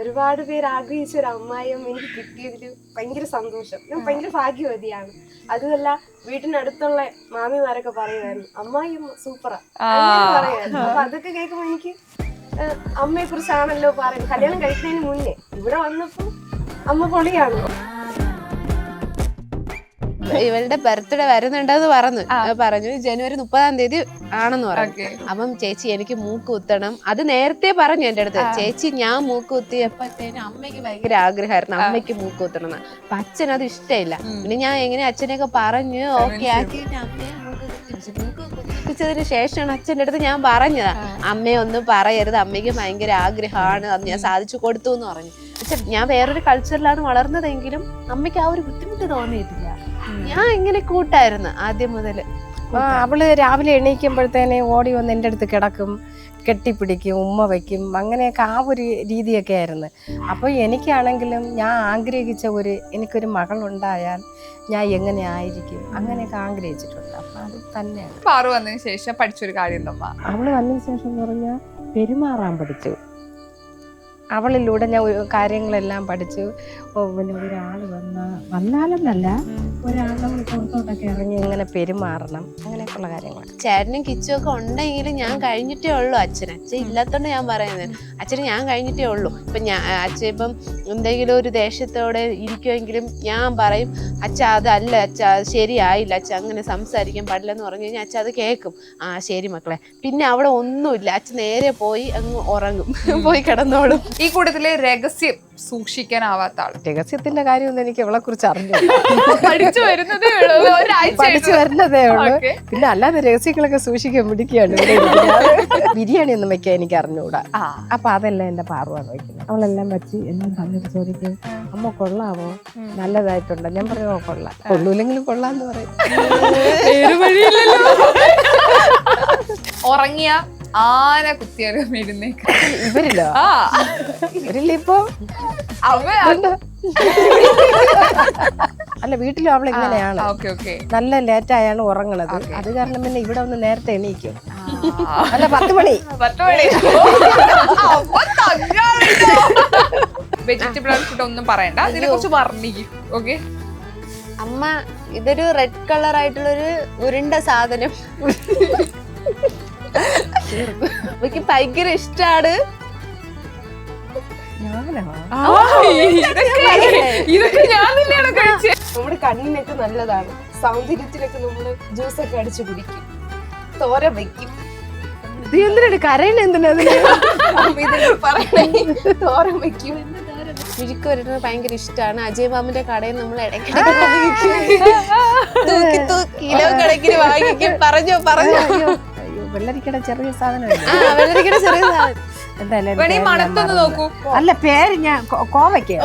ഒരുപാട് പേര് ആഗ്രഹിച്ച ഒരു അമ്മായിയും എനിക്ക് കിട്ടിയതിൽ ഭയങ്കര സന്തോഷം. ഞാൻ ഭയങ്കര ഭാഗ്യവതിയാണ്. അതുമല്ല വീട്ടിനടുത്തുള്ള മാമിമാരൊക്കെ പറയുമായിരുന്നു അമ്മായിയമ്മ സൂപ്പറാ പറയായിരുന്നു. അപ്പൊ അതൊക്കെ കേൾക്കുമ്പോ എനിക്ക് അമ്മയെ കുറിച്ചാണല്ലോ പറയുന്നത്. കല്യാണം കഴിക്കുന്നതിന് മുന്നേ ഇവിടെ വന്നപ്പോ അമ്മ പൊളിയാണ്. ഇവളുടെ ബർത്ത്ഡേ വരുന്നുണ്ടെന്ന് പറഞ്ഞു ജനുവരി 30 ആണെന്ന് പറഞ്ഞു. അപ്പം ചേച്ചി എനിക്ക് മൂക്ക് കുത്തണം, അത് നേരത്തെ പറഞ്ഞു എന്റെ അടുത്ത്. ചേച്ചി ഞാൻ മൂക്ക് കുത്തിയപ്പോഴത്തേനും അമ്മയ്ക്ക് ഭയങ്കര ആഗ്രഹമായിരുന്നു അമ്മയ്ക്ക് മൂക്ക് കുത്തണം എന്ന്. അപ്പൊ അച്ഛൻ അത് ഇഷ്ടമില്ല. പിന്നെ ഞാൻ എങ്ങനെ അച്ഛനെയൊക്കെ പറഞ്ഞു ഓക്കെ ആക്കിയിട്ട് അമ്മയെ മൂക്ക് കുത്തിച്ചതിന് ശേഷമാണ് അച്ഛൻ്റെ അടുത്ത് ഞാൻ പറഞ്ഞതാ അമ്മയെ ഒന്നും പറയരുത്, അമ്മയ്ക്ക് ഭയങ്കര ആഗ്രഹമാണ്, അത് ഞാൻ സാധിച്ചു കൊടുത്തു എന്ന് പറഞ്ഞു. പക്ഷെ ഞാൻ വേറൊരു കൾച്ചറിലാണ് വളർന്നതെങ്കിലും അമ്മയ്ക്ക് ആ ഒരു ബുദ്ധിമുട്ട് തോന്നിയിട്ടില്ല. ഞാൻ ഇങ്ങനെ കൂട്ടായിരുന്നു ആദ്യം മുതൽ. അവള് രാവിലെ എണീക്കുമ്പോഴത്തേനെ ഓടി വന്ന് എൻ്റെ അടുത്ത് കിടക്കും, കെട്ടിപ്പിടിക്കും, ഉമ്മ വയ്ക്കും, അങ്ങനെയൊക്കെ ആ ഒരു രീതിയൊക്കെ ആയിരുന്നു. അപ്പോൾ എനിക്കാണെങ്കിലും ഞാൻ ആഗ്രഹിച്ച എനിക്കൊരു മകളുണ്ടായാൽ ഞാൻ എങ്ങനെ ആയിരിക്കും അങ്ങനെയൊക്കെ ആഗ്രഹിച്ചിട്ടുണ്ട്. അപ്പം അത് തന്നെയാണ്. പാറു വന്നതിന് ശേഷം പഠിച്ചൊരു കാര്യം അവള് വന്നതിന് ശേഷം എന്ന് പറഞ്ഞാൽ പെരുമാറാൻ പഠിച്ചു. അവളിലൂടെ ഞാൻ കാര്യങ്ങളെല്ലാം പഠിച്ചു. പിന്നെ ഒരാൾ വന്നാലെന്നല്ല ഒരാൾ നമ്മൾ പുറത്തോട്ടൊക്കെ ഇറങ്ങി ഇങ്ങനെ പെരുമാറണം, അങ്ങനെയൊക്കെയുള്ള കാര്യങ്ങൾ. ചേട്ടനും കിച്ചും ഒക്കെ ഉണ്ടെങ്കിലും ഞാൻ കഴിഞ്ഞിട്ടേ ഉള്ളൂ. അച്ഛൻ ഇല്ലാത്തോണ്ട് ഞാൻ പറയുന്നത് അച്ഛന് ഞാൻ കഴിഞ്ഞിട്ടേ ഉള്ളൂ. ഇപ്പൊ അച്ഛൻ ഇപ്പം എന്തെങ്കിലും ഒരു ദേഷ്യത്തോടെ ഇരിക്കുമെങ്കിലും ഞാൻ പറയും അച്ഛ അതല്ല അച്ഛ അത് ശരിയായില്ല അച്ഛ അങ്ങനെ സംസാരിക്കാൻ പാടില്ലെന്ന് പറഞ്ഞു കഴിഞ്ഞാൽ അച്ഛൻ അത് കേൾക്കും. ആ ശരി മക്കളെ. പിന്നെ അവിടെ ഒന്നുമില്ല, അച്ഛൻ നേരെ പോയി അങ്ങ് ഉറങ്ങും, പോയി കിടന്നോളും. ഈ കൂട്ടത്തിലെ രഹസ്യം സൂക്ഷിക്കാനാവാത്ത ആള്. രഹസ്യത്തിന്റെ കാര്യമൊന്നും എനിക്ക് അവളെ കുറിച്ച് അറിഞ്ഞില്ല, പഠിച്ചു വരുന്നതേ ഉള്ളൂ. പിന്നെ അല്ലാതെ രഹസ്യങ്ങളൊക്കെ സൂക്ഷിക്കാൻ പിടിക്കുകയാണ്. ബിരിയാണി ഒന്നും വെക്കാൻ എനിക്ക് അറിഞ്ഞുകൂടാ. അപ്പൊ അതെല്ലാം എന്റെ പാറുവാണ് വയ്ക്കുന്നത്. അവളെല്ലാം വെച്ച് എല്ലാം തന്നിട്ട് ചോദിക്കും അമ്മ കൊള്ളാമോ, നല്ലതായിട്ടുണ്ടോ. ഞാൻ പറയുമോ കൊള്ളാം, കൊള്ളൂല്ലെങ്കിലും കൊള്ളാന്ന് പറയും. ഉറങ്ങിയ ആന കുത്തിയാലും എഴുന്നേക്ക. ഇവരില്ലോ ഇവരില്ലിപ്പോ അല്ല വീട്ടിലും അവൾ ഇങ്ങനെയാണ്. നല്ല ലേറ്റായാണ് ഉറങ്ങണത്. അത് കാരണം പിന്നെ ഇവിടെ ഒന്ന് നേരത്തെ എണീക്കും. അല്ല 10 മണി. വെജിറ്റബിൾ ഫുഡ് ഒന്നും പറയണ്ട, ഇതിനെ കുറിച്ച് വർണ്ണിക്കും. ഓക്കെ അമ്മ ഇതൊരു റെഡ് കളർ ആയിട്ടുള്ളൊരു ഉരുണ്ട സാധനം എനിക്ക് ഭയങ്കര ഇഷ്ടാണ്. നമ്മുടെ കണ്ണിനൊക്കെ നല്ലതാണ്, സൗന്ദര്യത്തിനൊക്കെ നമ്മള് ജ്യൂസൊക്കെ അടിച്ചു കുടിക്കും, തോരൻ വെക്കും. കരയില് എന്തിനാ തോരൻ വെക്കും. രുചിക്ക് വരുന്നത് ഭയങ്കര ഇഷ്ടമാണ്. അജയ് മാമിന്റെ കടയിൽ നമ്മൾ ഇടയ്ക്കിടയ്ക്ക് കിലോ കണക്കിന് വാങ്ങിക്കും. പറഞ്ഞോ വെള്ളരിക്കട ചെറിയ സാധനം. വെള്ളരിക്കട ചെറിയ സാധനം നോക്കൂ. അല്ല പേര് ഞാൻ കോവയ്ക്ക്.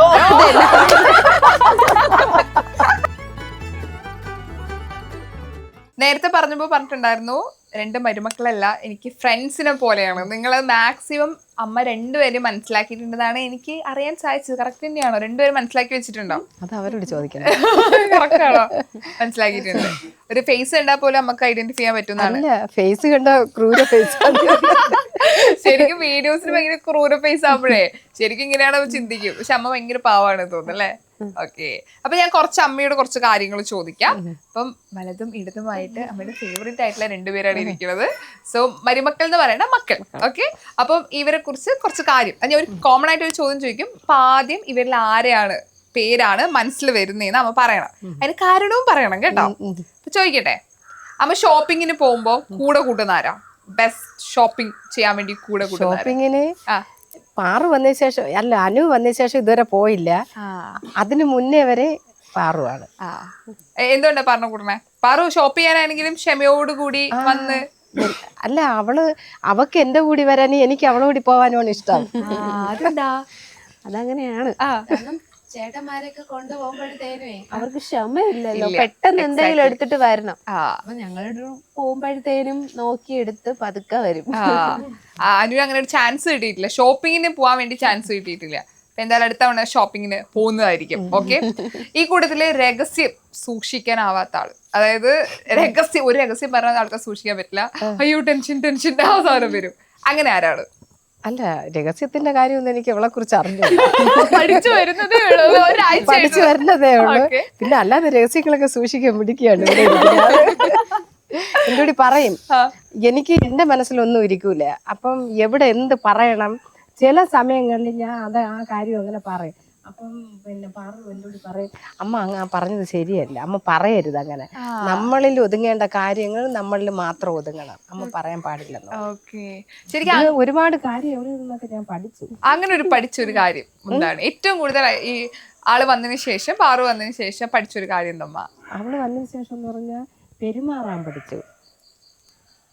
നേരത്തെ പറഞ്ഞിട്ടുണ്ടായിരുന്നു 2 മരുമക്കളല്ല എനിക്ക് ഫ്രണ്ട്സിനെ പോലെയാണ്. നിങ്ങൾ മാക്സിമം അമ്മ 2 പേരും മനസ്സിലാക്കിയിട്ടുണ്ടെന്നാണ് എനിക്ക് അറിയാൻ സാധിച്ചത്. കറക്റ്റ് തന്നെയാണോ? 2 പേരും മനസ്സിലാക്കി വെച്ചിട്ടുണ്ടോ? അത് അവരോട് ചോദിക്കണം. കറക്റ്റ് ആണോ? മനസ്സിലാക്കിയിട്ടുണ്ട്. ഒരു ഫേസ് കണ്ടാൽ പോലും നമുക്ക് ഐഡന്റിഫൈ ചെയ്യാൻ പറ്റുന്നതാണ്. ഫേസ് കണ്ട ക്രൂര ഫേസ്. ശരിക്കും വീഡിയോസിന് ഭയങ്കര ക്രൂര ഫേസ് ആവുമ്പോഴേ ശരിക്കും ഇങ്ങനെയാണ് ചിന്തിക്കും. പക്ഷെ അമ്മ ഭയങ്കര പാവാണ് തോന്നുന്നല്ലേ? ഓക്കെ, അപ്പൊ ഞാൻ അമ്മയോട് കുറച്ച് കാര്യങ്ങൾ ചോദിക്കാം. അപ്പം വലതും ഇടതുമായിട്ട് അമ്മയുടെ ഫേവറേറ്റ് ആയിട്ടുള്ള 2 പേരാണ് ഇരിക്കുന്നത്. സോ മരുമക്കൾ എന്ന് പറയണ മക്കൾ. ഓക്കെ, അപ്പം ഇവരെ കുറിച്ച് കുറച്ച് കാര്യം ഞാൻ ഒരു കോമൺ ആയിട്ട് ഒരു ചോദ്യം ചോദിക്കും. അപ്പൊ ആദ്യം ഇവരിൽ പേരാണ് മനസ്സിൽ വരുന്നതെന്ന് അമ്മ പറയണം. അതിന് കാരണവും പറയണം കേട്ടോ. ചോദിക്കട്ടെ, അമ്മ ഷോപ്പിങ്ങിന് പോകുമ്പോ കൂടെ കൂട്ടുന്ന ആരാ? ബെസ്റ്റ് ഷോപ്പിംഗ് ചെയ്യാൻ വേണ്ടി കൂടെ ഷോപ്പിങ്ങിന് പാറു വന്നതിന് ശേഷം, അല്ല അനു വന്നതിന് ശേഷം ഇതുവരെ പോയില്ല. അതിനു മുന്നേ വരെ പാറുവാണ്. എന്തുകൊണ്ടാ പറഞ്ഞു കൂടണേ? പാറു ഷോപ്പ് ചെയ്യാനാണെങ്കിലും ക്ഷമയോടുകൂടി വന്ന്. അല്ല അവക്ക് എന്റെ കൂടി വരാനും എനിക്ക് അവളെ കൂടി പോവാനുമാണ് ഇഷ്ടം. അതങ്ങനെയാണ്. ചേട്ടന്മാരൊക്കെ കൊണ്ടുപോകുമ്പോഴത്തേനേ അവർക്ക് ക്ഷമയില്ലല്ലോ, പെട്ടെന്ന് എന്തെങ്കിലും എടുത്തിട്ട് വരണം. അപ്പൊ ഞങ്ങളുടെ പോകുമ്പോഴത്തേനും നോക്കിയെടുത്ത് പതുക്കെ വരും. അനു അങ്ങനെ ഒരു ചാൻസ് കിട്ടിയിട്ടില്ല, ഷോപ്പിങ്ങിന് പോവാൻ വേണ്ടി ചാൻസ് കിട്ടിയിട്ടില്ല. എന്തായാലും അടുത്ത തവണ ഷോപ്പിങ്ങിന് പോകുന്നതായിരിക്കും. ഓക്കെ, ഈ കൂട്ടത്തില് രഹസ്യം സൂക്ഷിക്കാനാവാത്ത ആള്, അതായത് ഒരു രഹസ്യം പറഞ്ഞ ആൾക്കാർ സൂക്ഷിക്കാൻ പറ്റില്ല, അയ്യോ ടെൻഷൻ ആ സാധനം വരും, അങ്ങനെ ആരാണ്? അല്ല, രഹസ്യത്തിന്റെ കാര്യമൊന്നും എനിക്ക് അവളെ കുറിച്ച് അറിഞ്ഞു. പഠിച്ചു വരുന്നതേ ഉള്ളൂ, ഒരാഴ്ച പഠിച്ചു വരുന്നതേ ഉള്ളൂ. Okay. പിന്നെ അല്ലാതെ രഹസ്യങ്ങളൊക്കെ സൂക്ഷിക്കാൻ പിടിക്കുകയാണ് എന്നോട് പറയും. എനിക്ക് എന്റെ മനസ്സിലൊന്നും ഇരിക്കൂല. അപ്പം എവിടെ എന്ത് പറയണം, ചില സമയങ്ങളിൽ ഞാൻ ആ കാര്യം അങ്ങനെ പറയും. അപ്പം പിന്നെ എന്നോട് പറയും, അമ്മ അങ്ങ് പറഞ്ഞത് ശരിയല്ല, അമ്മ പറയരുത് അങ്ങനെ. നമ്മളിൽ ഒതുങ്ങേണ്ട കാര്യങ്ങൾ നമ്മളിൽ മാത്രം ഒതുങ്ങണം, അമ്മ പറയാൻ പാടില്ലെന്നോ. ശരിക്കും ഒരുപാട് കാര്യം എവിടെ നിന്നൊക്കെ ഞാൻ പഠിച്ചു. അങ്ങനെ ഒരു പഠിച്ചൊരു കാര്യം എന്താണ് ഏറ്റവും കൂടുതൽ ഈ ആള് വന്നതിന് ശേഷം, പാറു വന്നതിന് ശേഷം പഠിച്ചൊരു കാര്യം എന്തമ്മ? അവള് വന്നതിന് ശേഷം എന്ന് പറഞ്ഞാൽ പെരുമാറാൻ പഠിച്ചു.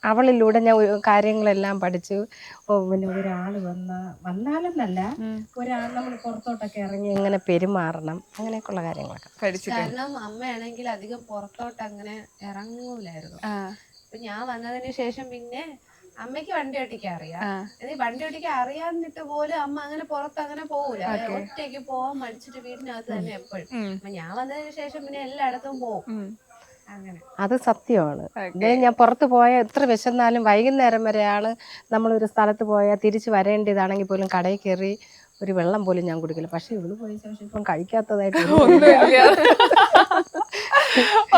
അവളിലൂടെ ഞാൻ കാര്യങ്ങളെല്ലാം പഠിച്ചു. പിന്നെ ഒരാള് വന്നാലെന്നല്ല, ഒരാൾ നമ്മൾ പുറത്തോട്ടൊക്കെ ഇറങ്ങി എങ്ങനെ പെരുമാറണം, അങ്ങനെയൊക്കെയുള്ള കാര്യങ്ങളൊക്കെ പഠിച്ചിട്ടുണ്ട്. കാരണം അമ്മയാണെങ്കിൽ അധികം പുറത്തോട്ട് അങ്ങനെ ഇറങ്ങൂലായിരുന്നു. അപ്പൊ ഞാൻ വന്നതിന് ശേഷം പിന്നെ അമ്മയ്ക്ക് വണ്ടി ഓടിക്കാൻ അറിയാം. വണ്ടി ഓടിക്കാൻ അറിയാന്നിട്ട് പോലും അമ്മ അങ്ങനെ പുറത്ത് അങ്ങനെ പോകൂല. ഒറ്റയ്ക്ക് പോവാൻ മടിച്ചിട്ട് വീടിനകത്ത് തന്നെ എപ്പോഴും. അപ്പൊ ഞാൻ വന്നതിന് ശേഷം പിന്നെ എല്ലായിടത്തും പോകും. അങ്ങനെ അത് സത്യമാണ്. ഞാൻ പുറത്ത് പോയാൽ എത്ര വിശന്നാലും വൈകുന്നേരം വരെയാണ് നമ്മളൊരു സ്ഥലത്ത് പോയാൽ തിരിച്ച് വരേണ്ടതാണെങ്കിൽ പോലും കടയിൽ കയറി ഒരു വെള്ളം പോലും ഞാൻ കുടിക്കില്ല. പക്ഷെ ഇവള് പോയ ശേഷം ഇപ്പം കഴിക്കാത്തതായിട്ട്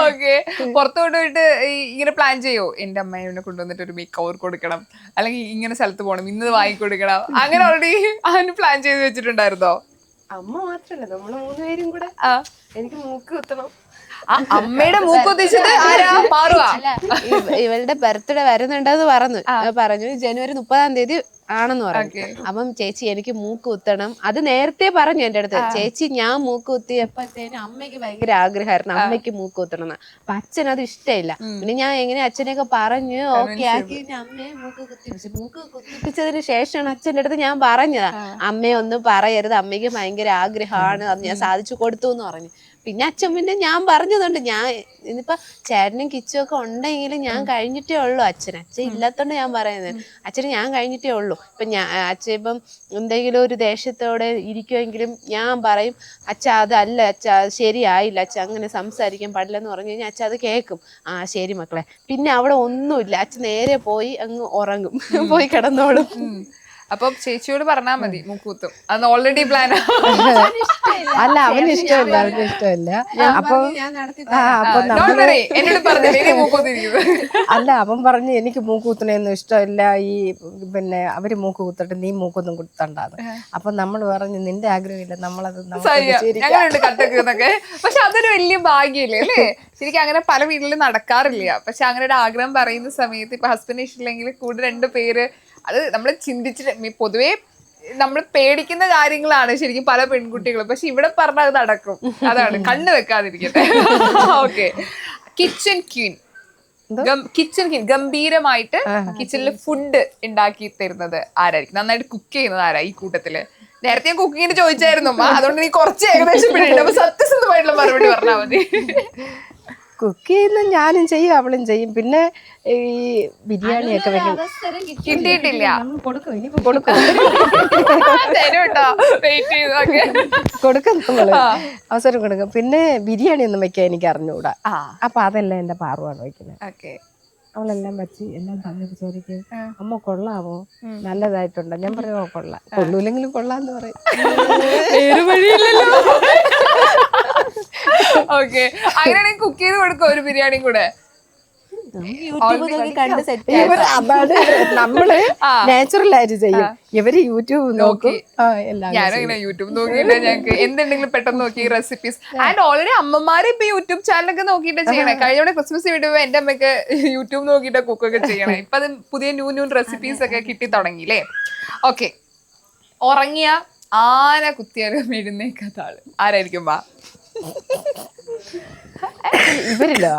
ഓക്കെ. പുറത്തു കൊണ്ടുപോയിട്ട് ഇങ്ങനെ പ്ലാൻ ചെയ്യോ, എന്റെ അമ്മയെ കൊണ്ടുവന്നിട്ട് ഒരു മേക്ക് ഓവർ കൊടുക്കണം, അല്ലെങ്കിൽ ഇങ്ങനെ സ്ഥലത്ത് പോകണം, ഇന്നത് വാങ്ങിക്കൊടുക്കണം, അങ്ങനെ ഓൾറെഡി അതിന് പ്ലാൻ ചെയ്ത് വെച്ചിട്ടുണ്ടായിരുന്നോ? അമ്മ മാത്രല്ല, നമ്മള് 3 പേരും കൂടെ. എനിക്ക് മൂക്ക് കുത്തണം. അമ്മയുടെ മൂക്കൊത്തിച്ചത് ആരാ? പാറുവാ. ഇവളുടെ ബർത്ത്ഡേ വരുന്നുണ്ടെന്ന് പറഞ്ഞു. ജനുവരി 30-ാം തീയതി ആണെന്ന് പറഞ്ഞു. അപ്പം ചേച്ചി എനിക്ക് മൂക്ക് കുത്തണം, അത് നേരത്തെ പറഞ്ഞു എന്റെ അടുത്ത്. ചേച്ചി ഞാൻ മൂക്ക് കുത്തിയപ്പോഴത്തേനും അമ്മയ്ക്ക് ഭയങ്കര ആഗ്രഹമായിരുന്നു അമ്മയ്ക്ക് മൂക്ക് കുത്തണം എന്ന്. അപ്പൊ അച്ഛനത് ഇഷ്ടമില്ല. പിന്നെ ഞാൻ എങ്ങനെ അച്ഛനെയൊക്കെ പറഞ്ഞു ഓക്കെ ആക്കി അമ്മയെ മൂക്ക് കുത്തിപ്പിച്ചു. മൂക്ക് കുത്തിപ്പിച്ചതിന് ശേഷമാണ് അച്ഛൻ്റെ അടുത്ത് ഞാൻ പറഞ്ഞതാ, അമ്മയെ ഒന്നും പറയരുത്, അമ്മയ്ക്ക് ഭയങ്കര ആഗ്രഹമാണ്, അത് ഞാൻ സാധിച്ചു കൊടുത്തു എന്ന് പറഞ്ഞു. പിന്നെ അച്ഛൻ പിന്നെ ഞാൻ പറഞ്ഞതുണ്ട്, ഞാൻ ഇനിയിപ്പോ ചേട്ടനും കിച്ചും ഒക്കെ ഉണ്ടെങ്കിലും ഞാൻ കഴിഞ്ഞിട്ടേ ഉള്ളൂ. അച്ഛൻ ഇല്ലാത്തോണ്ട് ഞാൻ പറയുന്നത്, അച്ഛന് ഞാൻ കഴിഞ്ഞിട്ടേ ഉള്ളൂ. ഇപ്പൊ അച്ഛൻ ഇപ്പം എന്തെങ്കിലും ഒരു ദേഷ്യത്തോടെ ഇരിക്കുമെങ്കിലും ഞാൻ പറയും, അച്ഛ അതല്ല അച്ഛ, അത് ശരിയായില്ല അച്ഛ, അങ്ങനെ സംസാരിക്കാൻ പാടില്ലെന്ന് പറഞ്ഞു കഴിഞ്ഞാൽ അച്ഛൻ അത് കേൾക്കും. ശരി മക്കളെ. പിന്നെ അവിടെ ഒന്നുമില്ല, അച്ഛൻ നേരെ പോയി അങ്ങ് ഉറങ്ങും, പോയി കിടന്നോളും. അപ്പം ചേച്ചിയോട് പറഞ്ഞാൽ മതി മൂക്കൂത്തും, അത് ഓൾറെഡി പ്ലാൻ. അല്ല, അവന് ഇഷ്ടമില്ല. അപ്പൊ അല്ല, അവൻ പറഞ്ഞു എനിക്ക് മൂക്ക് കുത്തണൊന്നും ഇഷ്ടമില്ല, ഈ പിന്നെ അവര് മൂക്ക് കുത്തട്ടെ, നീ മൂക്കൊന്നും കുത്തണ്ടാന്ന്. അപ്പൊ നമ്മൾ പറഞ്ഞു നിന്റെ ആഗ്രഹമില്ല, നമ്മളത് കട്ടൊക്കെ. പക്ഷെ അതൊരു വലിയ ഭാഗ്യല്ലേ അല്ലേ? ശരിക്കും അങ്ങനെ പല വീട്ടിലും നടക്കാറില്ല. പക്ഷെ അങ്ങനെ ഒരു ആഗ്രഹം പറയുന്ന സമയത്ത് ഇപ്പൊ ഹസ്ബൻഡ് ഇഷ്ടമില്ലെങ്കിൽ കൂടെ 2 പേര്, അത് നമ്മൾ ചിന്തിച്ചിട്ട് പൊതുവേ നമ്മൾ പേടിക്കുന്ന കാര്യങ്ങളാണ് ശരിക്കും പല പെൺകുട്ടികളും. പക്ഷെ ഇവിടെ പറഞ്ഞാൽ അത് നടക്കും. അതാണ്, കണ്ണ് വെക്കാതിരിക്കട്ടെ. ഓക്കെ. കിച്ചൺ ക്വീൻ, ഗംഭീരമായിട്ട് കിച്ചണിൽ ഫുഡ് ഉണ്ടാക്കി തരുന്നത് ആരായിരിക്കും? നന്നായിട്ട് കുക്ക് ചെയ്യുന്നത് ആരാ ഈ കൂട്ടത്തില്? നേരത്തെ ഞാൻ കുക്കിങ്ങിന് ചോദിച്ചായിരുന്നു, അതുകൊണ്ട് നീ കുറച്ച് ഏകദേശം പിടിയില്ല. അപ്പൊ സത്യസന്ധമായിട്ടുള്ള മറുപടി പറഞ്ഞാൽ മതി. കുക്ക് ചെയ്യുന്ന ഞാനും ചെയ്യും, അവളും ചെയ്യും. പിന്നെ ഈ ബിരിയാണിയൊക്കെ വെക്കും. കിട്ടിയിട്ടില്ല, കൊടുക്കും നമ്മള്, അവസരം കൊടുക്കും. പിന്നെ ബിരിയാണി ഒന്നും വെക്കാൻ എനിക്ക് അറിഞ്ഞുകൂടാ. അപ്പൊ അതെല്ലാം എന്റെ പാറുവാണ് വെക്കുന്നത്. അവളെല്ലാം വെച്ച് എല്ലാം തന്നിട്ട് ചോദിക്കും, അമ്മ കൊള്ളാമോ, നല്ലതായിട്ടുണ്ടോ? ഞാൻ പറയുമോ കൊള്ളാം, കൊള്ളൂലെങ്കിലും കൊള്ളാന്ന് പറയും. ഓക്കെ. അങ്ങനെയാണെങ്കിൽ കുക്ക് ചെയ്ത് കൊടുക്കും ഒരു ബിരിയാണിയും കൂടെ. അതാണ് നമ്മള് നാച്ചുറൽ ആയിട്ട് ചെയ്യും, ഇവര് യൂട്യൂബ് നോക്കും. ഞാനങ്ങനെ യൂട്യൂബ് നോക്കിയിട്ട് ഞങ്ങൾക്ക് എന്തുണ്ടെങ്കിലും പെട്ടെന്ന് നോക്കി റെസിപ്പീസ്. ആൻഡ് ഓൾറെഡി അമ്മമാരെ ഇപ്പൊ യൂട്യൂബ് ചാനലൊക്കെ നോക്കിയിട്ട് ചെയ്യണേ. കഴിഞ്ഞ ക്രിസ്മസ് വീഡിയോ എന്റെ അമ്മയ്ക്ക് യൂട്യൂബ് നോക്കിയിട്ട് കുക്കൊക്കെ ചെയ്യണേ. ഇപ്പൊ അത് പുതിയ ന്യൂ റെസിപ്പീസ് ഒക്കെ കിട്ടി തുടങ്ങിയില്ലേ? ഓക്കെ. ഉറങ്ങിയ ആന കുത്തിയാലും എഴുന്നേക്കാത്ത ആള് ആരായിരിക്കും? ഇവരില്ലോ?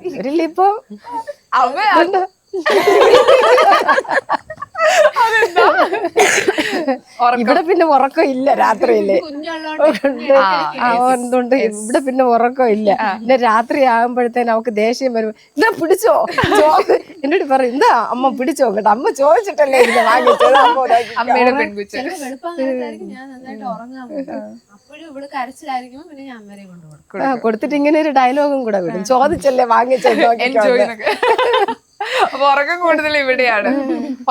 ഇവരിലിപ്പോ ഇവിടെ പിന്നെ ഉറക്കം ഇല്ല രാത്രിയില്. എന്തുകൊണ്ട് ഇവിടെ പിന്നെ ഉറക്കം ഇല്ല. പിന്നെ രാത്രി ആകുമ്പോഴത്തേന് അവക്ക് ദേഷ്യം വരും. എന്താ പിടിച്ചോ, എന്നോട് പറയും, എന്താ അമ്മ പിടിച്ചോ കേട്ടോ, അമ്മ ചോദിച്ചിട്ടല്ലേ വാങ്ങിച്ചത്. അമ്മയുടെ പെൺകുച്ച കൊടുത്തിട്ട് ഇങ്ങനെ ഒരു ഡയലോഗും കൂടെ വിടും, ചോദിച്ചല്ലേ വാങ്ങിച്ചോ. അപ്പൊ ഉറക്കം കൂടുതൽ ഇവിടെയാണ്.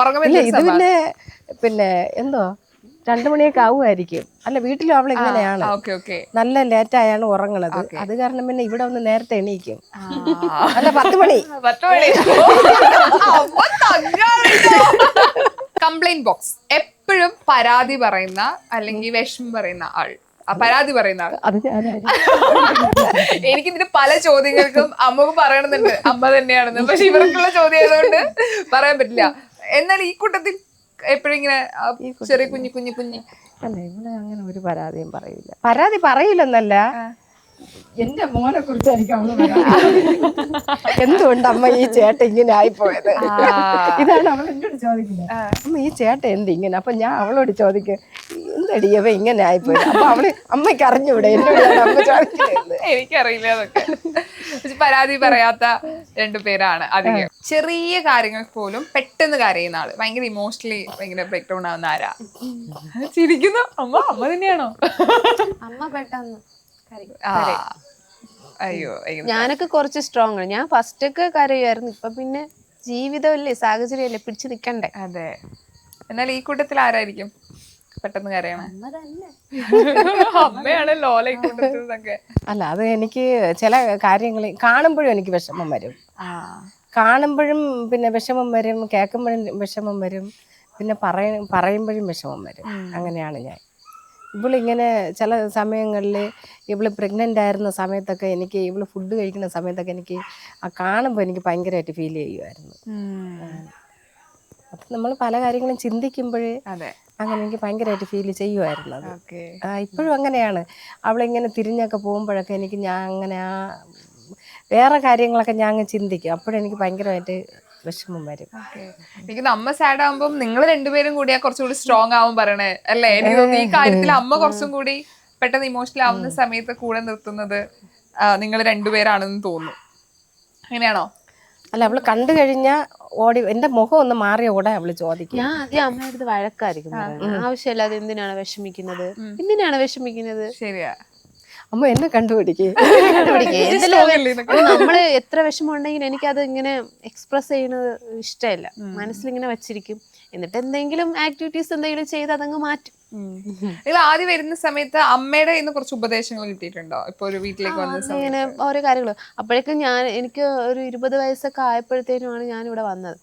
ഉറക്കം ഇല്ല എന്തൊരു ഇത് സ്വഭാവം? പിന്നെ എന്തോ 2 മണിയൊക്കെ ആവുമായിരിക്കും. അല്ല വീട്ടിലും അവൾ ഇങ്ങനെയാണ്, ഓക്കെ ഓക്കെ. നല്ല ലേറ്റായാണ് ഉറങ്ങണത്. അത് കാരണം പിന്നെ ഇവിടെ ഒന്ന് നേരത്തെ എണീക്കും. അല്ല 10 മണി. 10 മണി. കംപ്ലൈന്റ് ബോക്സ് എപ്പോഴും പരാതി പറയുന്ന അല്ലെങ്കിൽ വിഷമം പറയുന്ന ആൾ, പരാതി പറയുന്ന ആൾ. അത് ഞാനായിരുന്നു. എനിക്കിതിന്റെ പല ചോദ്യങ്ങൾക്കും അമ്മക്ക് പറയണമെന്നുണ്ട് അമ്മ തന്നെയാണെന്ന്, പക്ഷെ ഇവർക്കുള്ള ചോദ്യം ആയതുകൊണ്ട് പറയാൻ പറ്റില്ല. എന്നാൽ ഈ കൂട്ടത്തിൽ എപ്പോഴും ഇങ്ങനെ ചെറിയ കുഞ്ഞി കുഞ്ഞി കുഞ്ഞി. അല്ല ഇവിടെ അങ്ങനെ ഒരു പരാതിയും പറയില്ല. പരാതി പറയില്ലെന്നല്ല, എന്റെ മോനെ കുറിച്ച് എനിക്ക് അവള് എന്തുകൊണ്ട് അമ്മ ഈ ചേട്ടൻ ഇങ്ങനെ ആയിപ്പോയത്, ഇതാണ് അവൾ എന്നോട് ചോദിക്കുന്നത്. അമ്മ ഈ ചേട്ടൻ എന്ത് ഇങ്ങനെ. അപ്പൊ ഞാൻ അവളോട് ചോദിക്കും എന്തടിയവ ഇങ്ങനെ ആയിപ്പോയത്. അപ്പൊ അവള് അമ്മയ്ക്ക് അറിഞ്ഞൂടെ എന്നോട് അമ്മ ചോദിക്കുന്നത്. എനിക്കറിയില്ല അതൊക്കെ. പക്ഷെ പരാതി പറയാത്ത 2 പേരാണ് അധികം. ചെറിയ കാര്യങ്ങൾ പോലും പെട്ടെന്ന് കരയുന്ന ആള്, ഭയങ്കര ഇമോഷണലി ഭയങ്കര ബ്രേക്ക് ഡൗൺ ആവുന്ന ആരാ? ചിരിക്കുന്നു. അമ്മ തന്നെയാണോ? അമ്മ പെട്ടെന്ന് അയ്യോ ഞാനൊക്കെ കുറച്ച് സ്ട്രോങ് ആണ്. ഞാൻ ഫസ്റ്റ് ഒക്കെ കരയുമായിരുന്നു. ഇപ്പൊ പിന്നെ ജീവിതമല്ലേ, സാഹചര്യമല്ലേ, പിടിച്ചു നിക്കണ്ടേ. അതെ. എന്നാൽ ഈ കൂട്ടത്തിൽ ആരായിരിക്കും പെട്ടെന്ന് കരയണേ? അമ്മയാണ് ലോല ഈ കൂട്ടത്തിൽ നിന്നൊക്കെ. അല്ല അത് എനിക്ക് ചില കാര്യങ്ങൾ കാണുമ്പോഴും എനിക്ക് വിഷമം വരും. കാണുമ്പോഴും പിന്നെ വിഷമം വരും, കേൾക്കുമ്പോഴും വിഷമം വരും, പിന്നെ പറയുമ്പോഴും വിഷമം വരും. അങ്ങനെയാണ് ഞാൻ. ഇവളിങ്ങനെ ചില സമയങ്ങളിൽ ഇവള് പ്രഗ്നൻ്റ് ആയിരുന്ന സമയത്തൊക്കെ എനിക്ക്, ഇവള് ഫുഡ് കഴിക്കുന്ന സമയത്തൊക്കെ എനിക്ക് കാണുമ്പോൾ എനിക്ക് ഭയങ്കരമായിട്ട് ഫീൽ ചെയ്യുമായിരുന്നു. അപ്പം നമ്മൾ പല കാര്യങ്ങളും ചിന്തിക്കുമ്പോഴേ അങ്ങനെ എനിക്ക് ഭയങ്കരമായിട്ട് ഫീൽ ചെയ്യുമായിരുന്നു. അത് ഇപ്പോഴും അങ്ങനെയാണ്. അവളിങ്ങനെ തിരിഞ്ഞൊക്കെ പോകുമ്പോഴൊക്കെ എനിക്ക് ഞാൻ അങ്ങനെ വേറെ കാര്യങ്ങളൊക്കെ ഞാൻ അങ്ങ് ചിന്തിക്കും. അപ്പോഴെനിക്ക് ഭയങ്കരമായിട്ട് വിഷമം വരും. എനിക്ക് അമ്മ സാഡ് ആവുമ്പോൾ നിങ്ങൾ 2 പേരും കൂടിയാ കുറച്ചുകൂടി സ്ട്രോങ് ആവും പറയണേ അല്ലേ? എനിക്ക് തോന്നുന്നു ഈ കാര്യത്തിൽ അമ്മ കുറച്ചും കൂടി പെട്ടെന്ന് ഇമോഷണൽ ആവുന്ന സമയത്ത് കൂടെ നിർത്തുന്നത് നിങ്ങൾ 2 പേരാണെന്ന് തോന്നുന്നു. അങ്ങനെയാണോ? അല്ല അവള് കണ്ടു കഴിഞ്ഞാൽ ഓടി എന്റെ മുഖം ഒന്ന് മാറിയ കൂടെ അവള് ചോദിക്കും. ഞാൻ ആദ്യം അമ്മയുടെ അടുത്ത് വഴക്കായിരിക്കും ആവശ്യമില്ലാതെ എന്തിനാണ് വിഷമിക്കുന്നത്. ശരിയാ. അമ്മ എന്നെ കണ്ടുപിടിക്കേ. നമ്മള് എത്ര വിഷമം ഉണ്ടെങ്കിൽ എനിക്കത് ഇങ്ങനെ എക്സ്പ്രസ് ചെയ്യുന്നത് ഇഷ്ടമല്ല. മനസ്സിലിങ്ങനെ വെച്ചിരിക്കും. എന്നിട്ട് എന്തെങ്കിലും ആക്ടിവിറ്റീസ് എന്തെങ്കിലും ചെയ്ത് അതങ്ങ് മാറ്റും. നിങ്ങൾ ആദ്യം വരുന്ന സമയത്ത് അമ്മയുടെ ഇന്ന് കുറച്ച് ഉപദേശങ്ങൾ കിട്ടിയിട്ടുണ്ടോ? ഇപ്പൊ ഒരു വീട്ടിലേക്ക് വന്ന ഇങ്ങനെ ഓരോ കാര്യങ്ങള്. അപ്പോഴേക്കും എനിക്ക് ഒരു 20 വയസ്സൊക്കെ ആയപ്പോഴത്തേനുമാണ് ഞാൻ ഇവിടെ വന്നത്.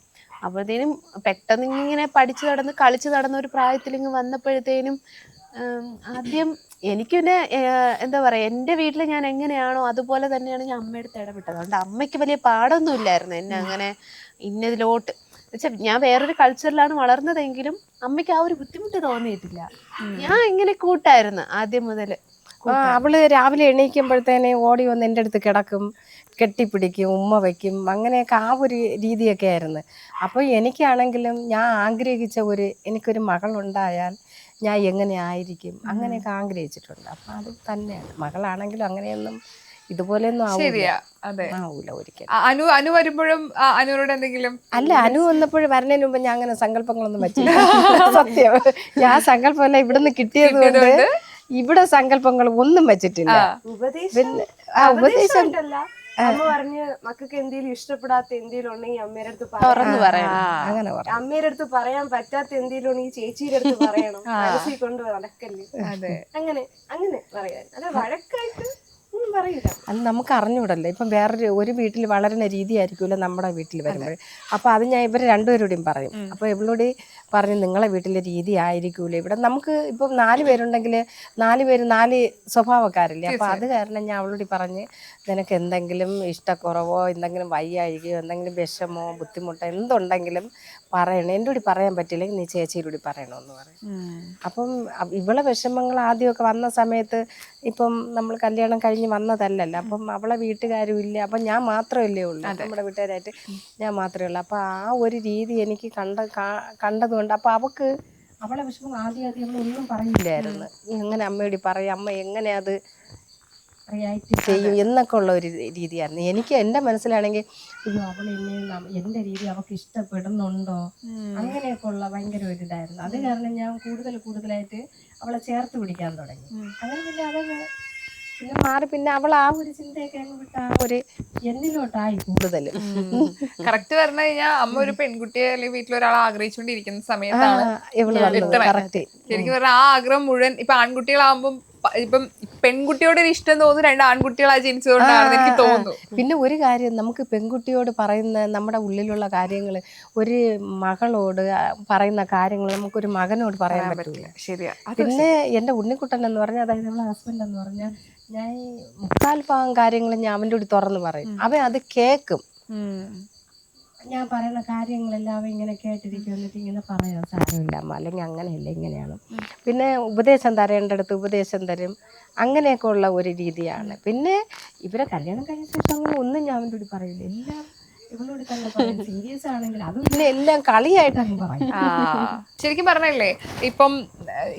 അപ്പോഴത്തേനും പെട്ടെന്ന് ഇങ്ങനെ പഠിച്ചു നടന്ന് കളിച്ചു നടന്ന ഒരു പ്രായത്തിൽ ഇങ്ങ് വന്നപ്പോഴത്തേനും ആദ്യം എനിക്ക് പിന്നെ എന്താ പറയാ, എൻ്റെ വീട്ടിൽ ഞാൻ എങ്ങനെയാണോ അതുപോലെ തന്നെയാണ് ഞാൻ അമ്മയുടെ അടുത്ത് ഇടപെട്ടത്. അതുകൊണ്ട് അമ്മയ്ക്ക് വലിയ പാടൊന്നും ഇല്ലായിരുന്നു എന്നെ അങ്ങനെ ഇന്നതിലോട്ട് വെച്ചാൽ. ഞാൻ വേറൊരു കൾച്ചറിലാണ് വളർന്നതെങ്കിലും അമ്മയ്ക്ക് ആ ഒരു ബുദ്ധിമുട്ട് തോന്നിയിട്ടില്ല. ഞാൻ ഇങ്ങനെ കൂട്ടായിരുന്നു ആദ്യം മുതൽ. അവള് രാവിലെ എണീക്കുമ്പോഴത്തേനെ ഓടി വന്ന് എൻ്റെ അടുത്ത് കിടക്കും, കെട്ടിപ്പിടിക്കും, ഉമ്മ വയ്ക്കും. അങ്ങനെയൊക്കെ ആ ഒരു രീതിയൊക്കെ ആയിരുന്നു. അപ്പോൾ എനിക്കാണെങ്കിലും ഞാൻ ആഗ്രഹിച്ച എനിക്കൊരു മകളുണ്ടായാൽ ഞാൻ എങ്ങനെ ആയിരിക്കും അങ്ങനെയൊക്കെ ആഗ്രഹിച്ചിട്ടുണ്ട്. അപ്പം അത് തന്നെയാണ്. മകളാണെങ്കിലും അങ്ങനെയൊന്നും ഇതുപോലെയൊന്നും ആവൂല ഒരിക്കലും. അനു വരുമ്പോഴും അനുവിനോട് എന്തെങ്കിലും? അല്ല, അനു വന്നപ്പോഴും വരുന്നതിന് മുമ്പ് ഞാൻ അങ്ങനെ സങ്കല്പങ്ങളൊന്നും വെച്ചില്ല. സത്യം, ഞാൻ സങ്കല്പമല്ല ഇവിടുന്ന് കിട്ടിയത് കൊണ്ട് ഇവിടെ സങ്കല്പങ്ങൾ ഒന്നും വെച്ചിട്ടില്ല. ഉപദേശം അമ്മ പറഞ്ഞ് മക്കൾക്ക് എന്തെങ്കിലും ഇഷ്ടപ്പെടാത്ത എന്തെങ്കിലും ഉണ്ടെങ്കിൽ അമ്മയുടെ അടുത്ത് അങ്ങനെ അമ്മയുടെ അടുത്ത് പറയാൻ പറ്റാത്ത എന്തെങ്കിലും ഉണ്ടെങ്കിൽ ചേച്ചിയുടെ അടുത്ത് പറയണം. മനസ്സിൽ കൊണ്ട് നടക്കല്ലേ. അങ്ങനെ പറയാൻ അല്ല വഴക്കായിട്ട് ഒന്നും പറയില്ല. അത് നമുക്ക് അറിഞ്ഞൂടല്ലോ. ഇപ്പം ഒരു വീട്ടിൽ വളരുന്ന രീതി ആയിരിക്കുമല്ലോ നമ്മുടെ വീട്ടിൽ വരുമ്പോൾ. അപ്പോൾ അത് ഞാൻ ഇവർ 2 പേരോടും പറയും. അപ്പോൾ ഇവളോട് പറഞ്ഞു നിങ്ങളെ വീട്ടിലെ രീതി ആയിരിക്കൂല ഇവിടെ. നമുക്ക് ഇപ്പം 4 പേരുണ്ടെങ്കിൽ 4 പേര് 4 സ്വഭാവക്കാരില്ലേ. അപ്പോൾ അത് കാരണം ഞാൻ അവളോട് പറഞ്ഞ് നിനക്ക് എന്തെങ്കിലും ഇഷ്ടക്കുറവോ എന്തെങ്കിലും വയ്യാഴികയോ എന്തെങ്കിലും വിഷമോ ബുദ്ധിമുട്ടോ എന്തുണ്ടെങ്കിലും പറയണം. എൻ്റെ കൂടി പറയാൻ പറ്റില്ലെങ്കിൽ നീ ചേച്ചിയുടെ പറയണമെന്ന് പറയും. അപ്പം ഇവളെ വിഷമങ്ങൾ ആദ്യമൊക്കെ വന്ന സമയത്ത് ഇപ്പം നമ്മൾ കല്യാണം കഴിഞ്ഞ് വന്നതല്ലല്ലോ. അപ്പം അവളെ വീട്ടുകാരും ഇല്ല. അപ്പം ഞാൻ മാത്രമല്ലേ ഉള്ളൂ, നമ്മുടെ വീട്ടുകാരായിട്ട് ഞാൻ മാത്രമേ ഉള്ളൂ. അപ്പം ആ ഒരു രീതി എനിക്ക് കണ്ടതുകൊണ്ട് അപ്പം അവളെ വിഷമം ആദ്യം അവളൊന്നും പറയില്ലായിരുന്നു. എങ്ങനെ അമ്മയോട് പറയും, അമ്മ എങ്ങനെ അത് റിയാക്ട് ചെയ്യും എന്നൊക്കെ ഉള്ള ഒരു രീതിയായിരുന്നു. എനിക്ക് എൻ്റെ മനസ്സിലാണെങ്കിൽ അവൾ എൻ്റെ രീതി അവൾക്ക് ഇഷ്ടപ്പെടുന്നുണ്ടോ അങ്ങനെയൊക്കെ ഉള്ള ഭയങ്കര ഒരു ഇതായിരുന്നു. അത് കാരണം ഞാൻ കൂടുതലായിട്ട് അവളെ ചേർത്ത് പിടിക്കാൻ തുടങ്ങി. അങ്ങനെ പിന്നെ പിന്നെ മാറി പിന്നെ അവൾ ആ ഒരു ചിന്തയൊക്കെ അങ്ങ് വിട്ട് ആ ഒരു എന്നിലോട്ടായി കൂടുതലും. കറക്റ്റ് പറഞ്ഞു കഴിഞ്ഞാൽ അമ്മ ഒരു പെൺകുട്ടിയെ അല്ലെങ്കിൽ വീട്ടിലൊരാളെ ആഗ്രഹിച്ചുകൊണ്ടിരിക്കുന്ന സമയത്താണ് ഇവള് വന്നത് എത്തണേ. കറക്റ്റ്. ശരിക്കും പറഞ്ഞാൽ ആ ആഗ്രഹം മുഴുവൻ ഇപ്പൊ ആൺകുട്ടികളാകുമ്പോൾ ഇപ്പം പെൺകുട്ടിയോട് ഒരു ഇഷ്ടം തോന്നുന്നു 2 ആൺകുട്ടികളായി ജനിച്ചതുകൊണ്ടാണെന്ന് എനിക്ക് തോന്നുന്നു. പിന്നെ ഒരു കാര്യം നമുക്ക് പെൺകുട്ടിയോട് പറയുന്ന നമ്മുടെ ഉള്ളിലുള്ള കാര്യങ്ങൾ ഒരു മകളോട് പറയുന്ന കാര്യങ്ങൾ നമുക്കൊരു മകനോട് പറയാൻ പറ്റില്ല. ശരിയാ. പിന്നെ എൻ്റെ ഉണ്ണിക്കുട്ടൻ എന്ന് പറഞ്ഞാൽ, അതായത് നമ്മളെ ഹസ്ബൻഡ് എന്ന് പറഞ്ഞാൽ, ഞാൻ ഈ 3/4 കാര്യങ്ങൾ ഞാൻ അവൻ്റെ കൂടി തുറന്ന് പറയും. അവൻ അത് കേൾക്കും. ഞാൻ പറയുന്ന കാര്യങ്ങളെല്ലാം അവൻ ഇങ്ങനെ കേട്ടിരിക്കും. എന്നിട്ട് ഇങ്ങനെ പറയാം, സാരമില്ല അമ്മ, അല്ലെങ്കിൽ അങ്ങനെയല്ല ഇങ്ങനെയാണ്. പിന്നെ ഉപദേശം തരേണ്ടടുത്ത് ഉപദേശം തരും. അങ്ങനെയൊക്കെ ഉള്ള ഒരു രീതിയാണ്. പിന്നെ ഇവരെ കല്യാണം കഴിഞ്ഞ ശേഷം അങ്ങനെ ഒന്നും ഞാൻ അവൻ്റെ കൂടി പറയില്ല. എല്ലാം ഇവളോട് തന്നെ പറയും. സീരിയസ് ആണെങ്കിൽ അത് പിന്നെ എല്ലാം കളിയായിട്ട് അങ്ങ് പറയും. ശരിക്കും പറഞ്ഞല്ലേ,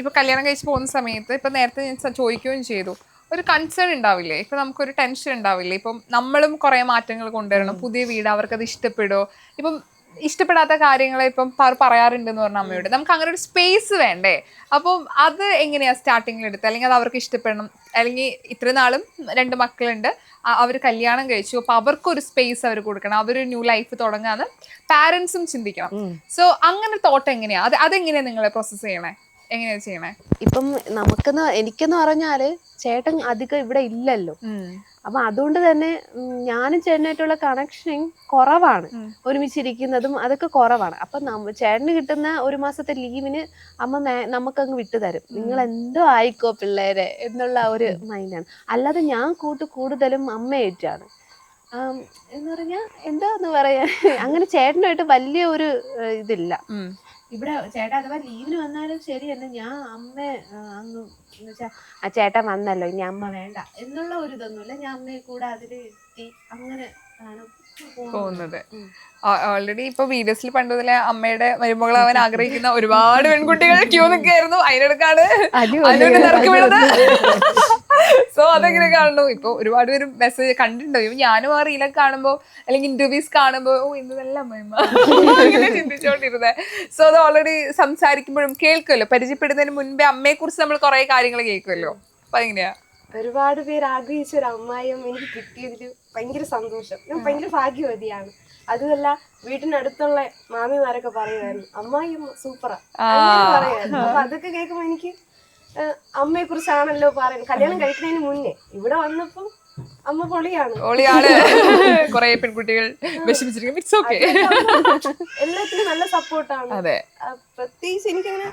ഇപ്പൊ കല്യാണം കഴിച്ച് പോകുന്ന സമയത്ത് ഇപ്പൊ നേരത്തെ ഞാൻ ചോദിക്കുകയും ചെയ്തു, ഒരു കൺസേൺ ഉണ്ടാവില്ലേ? ഇപ്പൊ നമുക്കൊരു ടെൻഷൻ ഉണ്ടാവില്ലേ? ഇപ്പം നമ്മളും കുറെ മാറ്റങ്ങൾ കൊണ്ടുവരണം. പുതിയ വീട്, അവർക്കത് ഇഷ്ടപ്പെടുമോ? ഇപ്പം ഇഷ്ടപ്പെടാത്ത കാര്യങ്ങളെ ഇപ്പം പറയാറുണ്ടെന്ന് പറഞ്ഞ അമ്മയോട്, നമുക്ക് അങ്ങനെ ഒരു സ്പേസ് വേണ്ടേ? അപ്പം അത് എങ്ങനെയാ സ്റ്റാർട്ടിങ്ങിൽ എടുത്ത്, അല്ലെങ്കിൽ അത് അവർക്ക് ഇഷ്ടപ്പെടണം, അല്ലെങ്കിൽ ഇത്ര നാളും 2 മക്കളുണ്ട്, അവർ കല്യാണം കഴിച്ചു, അപ്പൊ അവർക്കൊരു സ്പേസ് അവർ കൊടുക്കണം, അവരൊരു ന്യൂ ലൈഫ് തുടങ്ങാന്ന് പാരന്റ്സും ചിന്തിക്കണം. സോ അങ്ങനെ തോട്ട് എങ്ങനെയാ, അതെങ്ങനെയാ നിങ്ങളെ പ്രോസസ് ചെയ്യണേ, എങ്ങനെയാ ചെയ്യണേ? ഇപ്പം എനിക്കെന്ന് പറഞ്ഞാല് ചേട്ടൻ അധികം ഇവിടെ ഇല്ലല്ലോ. അപ്പൊ അതുകൊണ്ട് തന്നെ ഞാനും ചേട്ടനായിട്ടുള്ള കണക്ഷൻ കുറവാണ്. ഒരുമിച്ചിരിക്കുന്നതും അതൊക്കെ കുറവാണ്. അപ്പൊ ചേട്ടന് കിട്ടുന്ന 1 മാസത്തെ ലീവിന് അമ്മ നമുക്കങ്ങ് വിട്ടുതരും. നിങ്ങൾ എന്തോ ആയിക്കോ പിള്ളേരെ എന്നുള്ള ഒരു മൈൻഡാണ്. അല്ലാതെ ഞാൻ കൂടുതലും അമ്മയായിട്ടാണ്. എന്ന് പറഞ്ഞാൽ എന്താന്ന് പറയാ, അങ്ങനെ ചേട്ടനായിട്ട് വലിയ ഒരു ഇതില്ല. ഇവിടെ ചേട്ടാ അഥവാ ലീവിന് വന്നാലും ശരി തന്നെ, ഞാൻ അമ്മ അങ്ങ് എന്ന് വെച്ചാൽ ആ ചേട്ടൻ വന്നല്ലോ ഇനി അമ്മ വേണ്ട എന്നുള്ള ഒരു ഇതൊന്നുമില്ല. ഞാൻ അമ്മയെ കൂടെ അതിലെത്തി അങ്ങനെ ആണ് പോകുന്നത്. ഓൾറെഡി ഇപ്പൊ വീഡിയോസിൽ പണ്ട് മുതലേ അമ്മയുടെ മരുമകളാവാൻ ആഗ്രഹിക്കുന്ന ഒരുപാട് പെൺകുട്ടികൾ ക്യൂ നിൽക്കായിരുന്നു. അതിനിടക്കാണ് നിറക്കി വീണത്. സോ അതെങ്ങനെ കാണുന്നു? ഇപ്പൊ ഒരുപാട് പേര് മെസ്സേജ് കണ്ടിട്ടുണ്ടാവും. ഞാനും ആ റീലൊക്കെ കാണുമ്പോ അല്ലെങ്കിൽ ഇന്റർവ്യൂസ് കാണുമ്പോ ഇന്നല്ല അമ്മയമ്മ അങ്ങനെ ചിന്തിച്ചോണ്ടിരുന്നത്. സോ അത് ഓൾറെഡി സംസാരിക്കുമ്പോഴും കേൾക്കുമല്ലോ, പരിചയപ്പെടുന്നതിന് മുൻപേ അമ്മയെ കുറിച്ച് നമ്മൾ കുറെ കാര്യങ്ങൾ കേൾക്കുമല്ലോ. അപ്പൊ എങ്ങനെയാ? ഒരുപാട് പേര് ആഗ്രഹിച്ച ഒരു അമ്മായിയും എനിക്ക് കിട്ടിയതിൽ ഭയങ്കര സന്തോഷം. ഞാൻ ഭയങ്കര ഭാഗ്യവതിയാണ്. അതുമല്ല, വീട്ടിനടുത്തുള്ള മാമിമാരൊക്കെ പറയുമായിരുന്നു അമ്മായിയമ്മ സൂപ്പറാ പറയായിരുന്നു. അപ്പൊ അതൊക്കെ കേൾക്കുമ്പോ എനിക്ക് അമ്മയെ കുറിച്ചാണല്ലോ പറയുന്നത്. കല്യാണം കഴിക്കുന്നതിന് മുന്നേ ഇവിടെ വന്നപ്പോ അമ്മ പൊളിയാണ്. കുറെ പെൺകുട്ടികൾ വിഷമിച്ചിരിക്കും. It's okay. എല്ലാത്തിനും നല്ല സപ്പോർട്ടാണ്. പ്രത്യേകിച്ച് എനിക്കങ്ങനെ